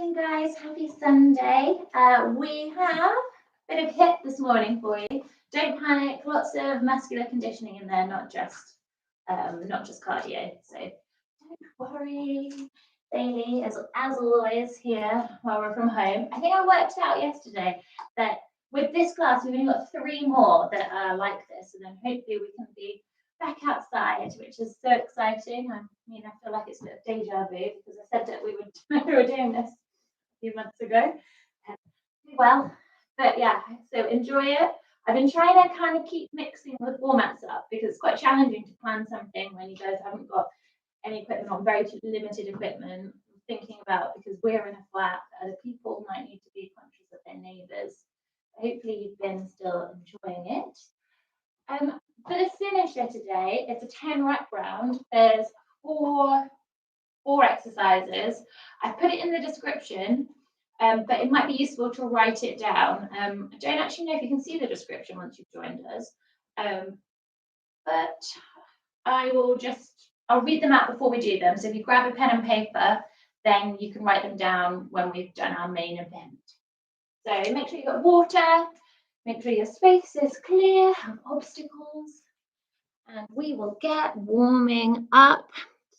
morning, guys. Happy Sunday. We have a bit of HIIT this morning for you. Don't panic. Lots of muscular conditioning in there, not just cardio. So don't worry. Bailey, as always, here while we're from home. I think I worked out yesterday that with this class, we've only got 3 more that are like this, and then hopefully we can be back outside, which is so exciting. I mean, I feel like it's a bit of deja vu because I said that we were doing this a few months ago. Well, but yeah, so enjoy it. I've been trying to kind of keep mixing the formats up because it's quite challenging to plan something when you guys haven't got any equipment or very limited equipment. Thinking about, because we're in a flat, other people might need to be conscious of their neighbours. Hopefully you've been still enjoying it. For the finisher today, it's a 10 rep round. There's four exercises. I put it in the description, but it might be useful to write it down. I don't actually know if you can see the description once you've joined us, but I'll read them out before we do them. So if you grab a pen and paper, then you can write them down when we've done our main event. So make sure you've got water, make sure your space is clear of obstacles, and we will get warming up.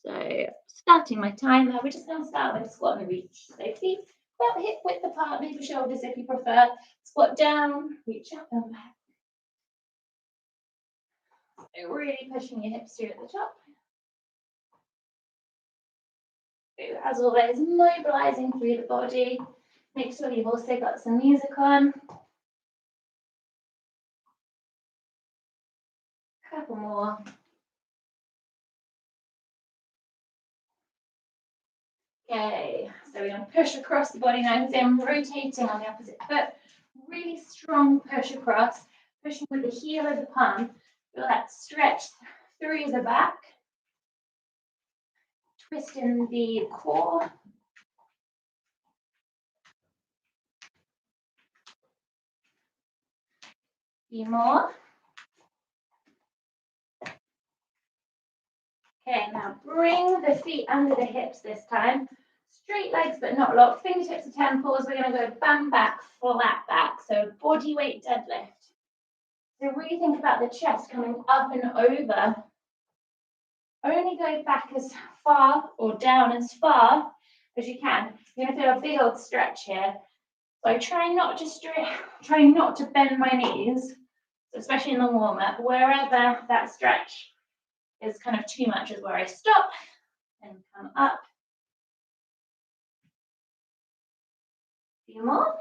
So starting my timer, we're just going to start with squat and reach. So feet about hip width apart, maybe shoulders if you prefer. Squat down, reach up and back. So really pushing your hips through at the top. So as always, mobilizing through the body. Make sure you've also got some music on. Couple more. Okay, so we're going to push across the body now. So I'm rotating on the opposite foot. Really strong push across, pushing with the heel of the palm. Feel that stretch through the back. Twisting the core. Few more. Okay, now bring the feet under the hips this time. Straight legs but not locked. Fingertips to temples. We're going to go bam back, flat back. So body weight deadlift. So really think about the chest coming up and over. Only go back as far or down as far as you can. You're going to feel a big old stretch here. So try not to bend my knees, especially in the warm-up. Wherever that stretch is kind of too much is where I stop and come up. A few more.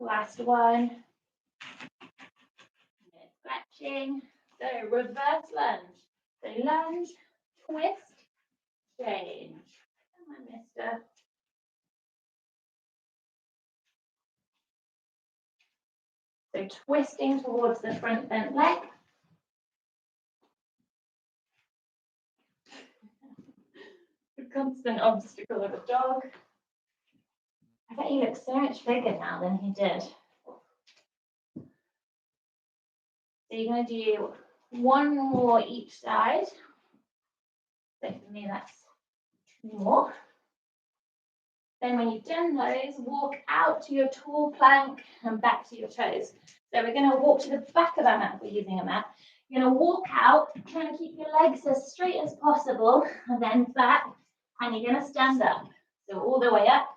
Last one. Stretching. So reverse lunge. So lunge, twist, change. Come on, mister. So twisting towards the front bent leg. The constant obstacle of a dog. I bet he looks so much bigger now than he did. So you're going to do one more each side. So for me, that's 2 more. Then when you've done those, walk out to your tall plank and back to your toes. So we're going to walk to the back of our mat if we're using a mat. You're going to walk out, trying to keep your legs as straight as possible, and then back, and you're going to stand up. So all the way up.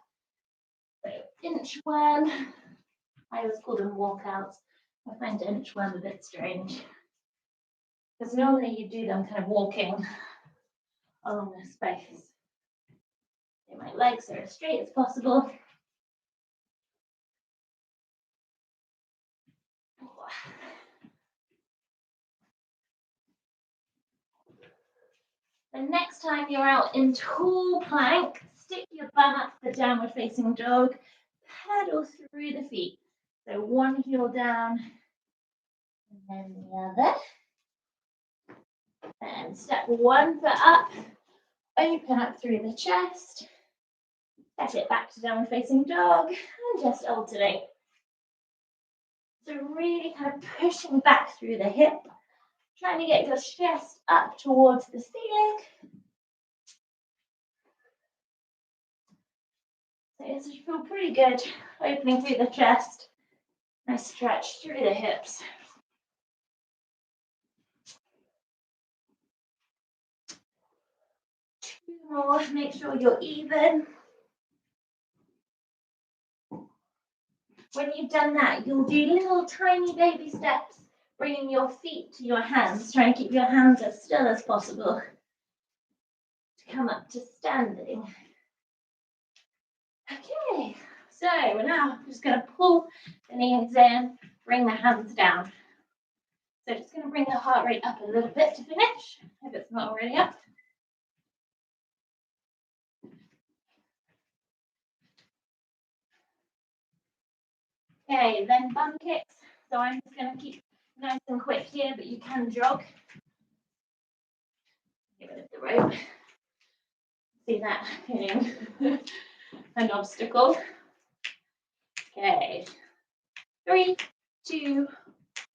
So inchworm. I always call them walkouts. I find inchworm a bit strange, because normally you do them kind of walking along the space. So my legs are as straight as possible. The next time you're out in tall plank, stick your bum up for downward facing dog, pedal through the feet. So one heel down and then the other. And step one foot up, open up through the chest, set it back to downward facing dog, and just alternate. So really kind of pushing back through the hip, trying to get your chest up towards the ceiling. This should feel pretty good. Opening through the chest. Nice stretch through the hips. Two more, make sure you're even. When you've done that, you'll do little tiny baby steps, bringing your feet to your hands. Try and keep your hands as still as possible to come up to standing. Okay, so we're now just going to pull the knees in, bring the hands down. So just going to bring the heart rate up a little bit to finish, if it's not already up. Okay, then bum kicks. So I'm just going to keep nice and quick here, but you can jog. Get rid of the rope. See that being an obstacle. Okay, 3, 2,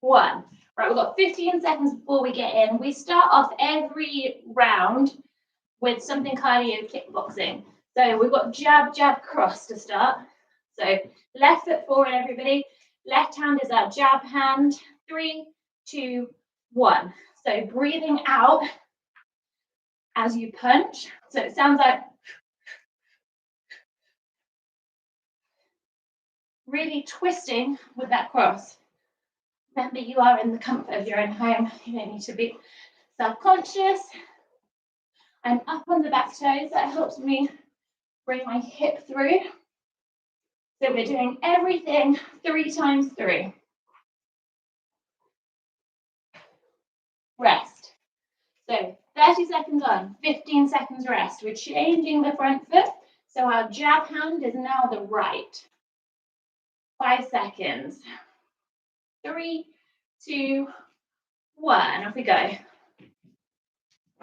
1. Right, we've got 15 seconds before we get in. We start off every round with something cardio kickboxing. So we've got jab, jab, cross to start. So left foot forward, everybody. Left hand is our jab hand. 3, 2, 1. So breathing out as you punch. So it sounds like really twisting with that cross. Remember, you are in the comfort of your own home. You don't need to be self-conscious. I'm up on the back toes. That helps me bring my hip through. So we're doing everything 3 times through. Rest. So 30 seconds on, 15 seconds rest. We're changing the front foot. So our jab hand is now the right. 5 seconds. 3, 2, 1. Off we go.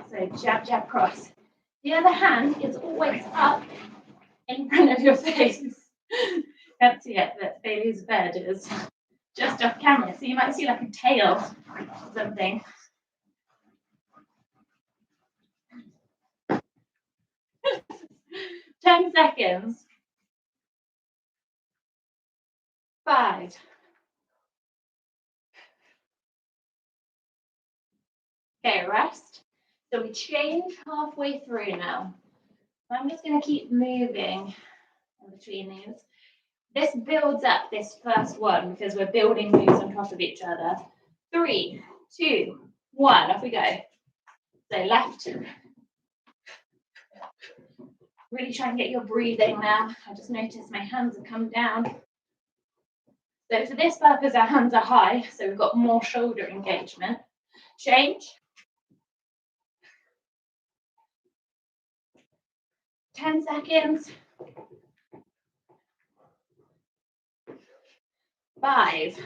So jab, jab, cross. The other hand is always up in front of your face. Can't see it, but baby's bed is just off camera, so you might see like a tail or something. Ten seconds. 5. Okay, rest. So we change halfway through now. I'm just going to keep moving in between these. This builds up this first one because we're building moves on top of each other. 3, 2, 1, off we go. So left. Really try and get your breathing now. I just noticed my hands have come down. So for this purpose, our hands are high, so we've got more shoulder engagement. Change. 10 seconds. 5.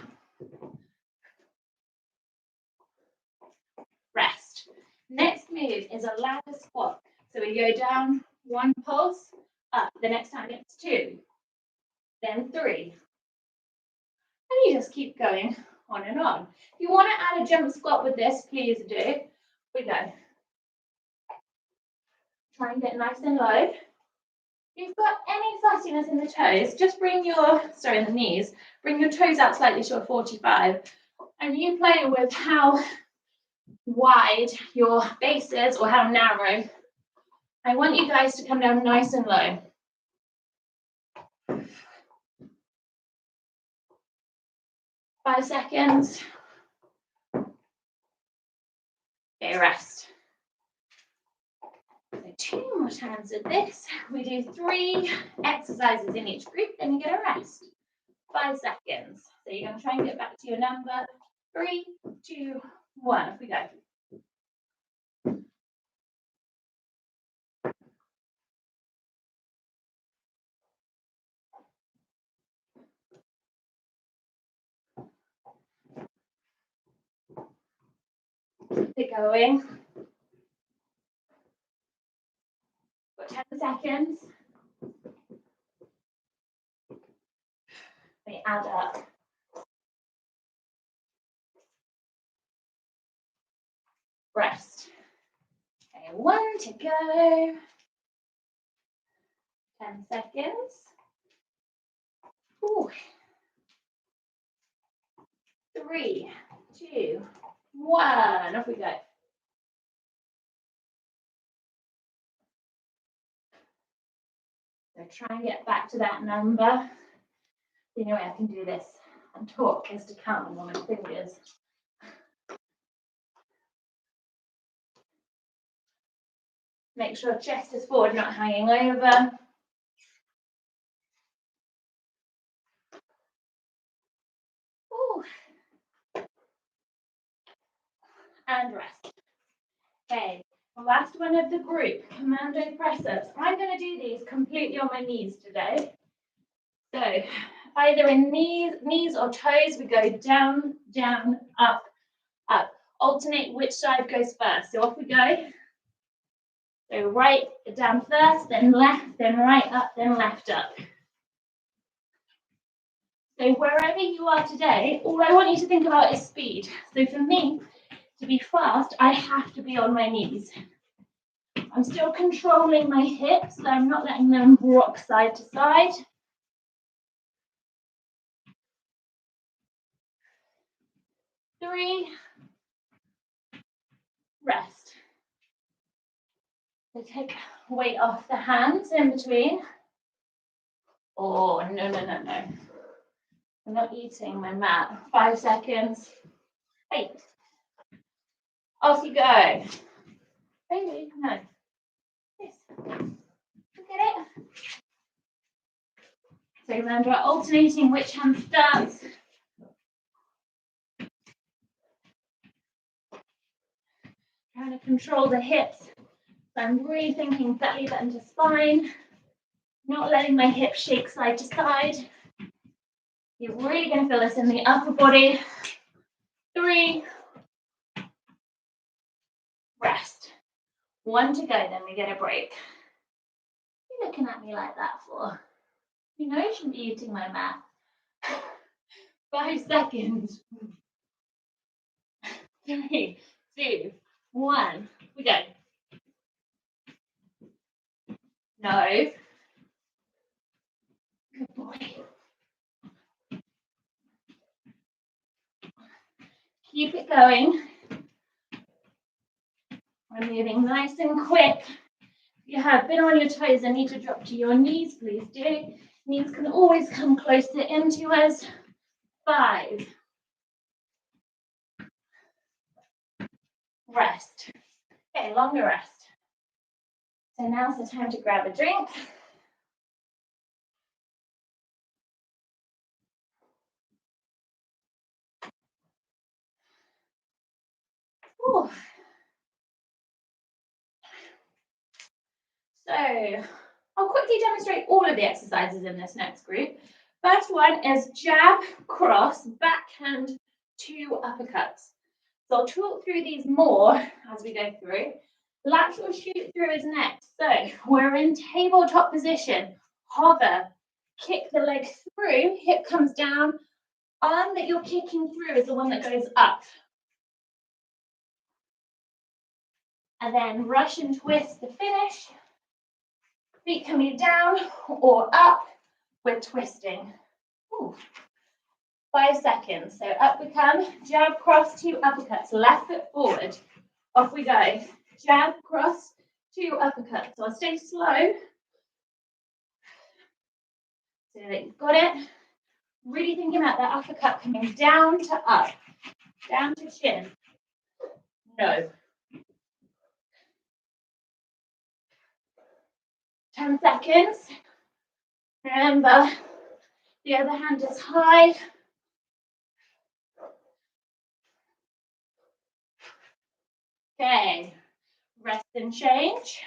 Rest. Next move is a ladder squat. So we go down 1 pulse, up. The next time it's 2, then 3. And you just keep going on and on. If you want to add a jump squat with this, please do. We go. Try and get nice and low. If you've got any fussiness in the toes, just bring your, in the knees, bring your toes out slightly to a 45. And you play with how wide your base is or how narrow. I want you guys to come down nice and low. Five seconds. Okay, rest. So 2 more times of this. We do 3 exercises in each group, then you get a rest. 5 seconds. So you're going to try and get back to your number. 3, 2, 1. Off we go. Keep it going. Got 10 seconds. We add up. Rest. Okay, 1 to go. 10 seconds. Ooh. 3, 2, 1. Off we go. So try and get back to that number. The only way I can do this and talk is to count them on my fingers. Make sure chest is forward, not hanging over. Ooh. And rest. Okay, the last one of the group, Commando Press Ups. I'm going to do these completely on my knees today. So either in knees or toes, we go down, down, up, up. Alternate which side goes first. So off we go. So right down first, then left, then right up, then left up. So wherever you are today, all I want you to think about is speed. So for me, to be fast, I have to be on my knees. I'm still controlling my hips, so I'm not letting them rock side to side. Three, rest. So take weight off the hands in between. Oh, no, no, no, no. I'm not eating my mat. 5 seconds. 8. Off you go. Baby, no. Yes. Look at it. So remember, alternating which hand starts. Trying to control the hips. So I'm really thinking belly button to spine. Not letting my hips shake side to side. You're really going to feel this in the upper body. 3. Rest. 1 to go, then we get a break. What are you looking at me like that for? You know you shouldn't be eating my mat. 5 seconds. 3, 2, 1. We go. No. Good boy. Keep it going. We're moving nice and quick. If you have been on your toes and need to drop to your knees, please do. Knees can always come closer into us. 5. Rest. Okay, longer rest. So now's the time to grab a drink. Ooh. So I'll quickly demonstrate all of the exercises in this next group. First one is jab, cross, backhand, 2 uppercuts. So I'll talk through these more as we go through. Lateral shoot through is next. So we're in tabletop position. Hover, kick the leg through, hip comes down. Arm that you're kicking through is the one that goes up. And then Russian twist to finish. Feet can be down or up. We're twisting. Ooh. 5 seconds. So up we come. Jab, cross, 2 uppercuts. Left foot forward. Off we go. Jab, cross, 2 uppercuts. So I'll stay slow. So that you've got it. Really thinking about that uppercut coming down to up. Down to chin. No. 10 seconds. Remember, the other hand is high. Okay. Rest and change.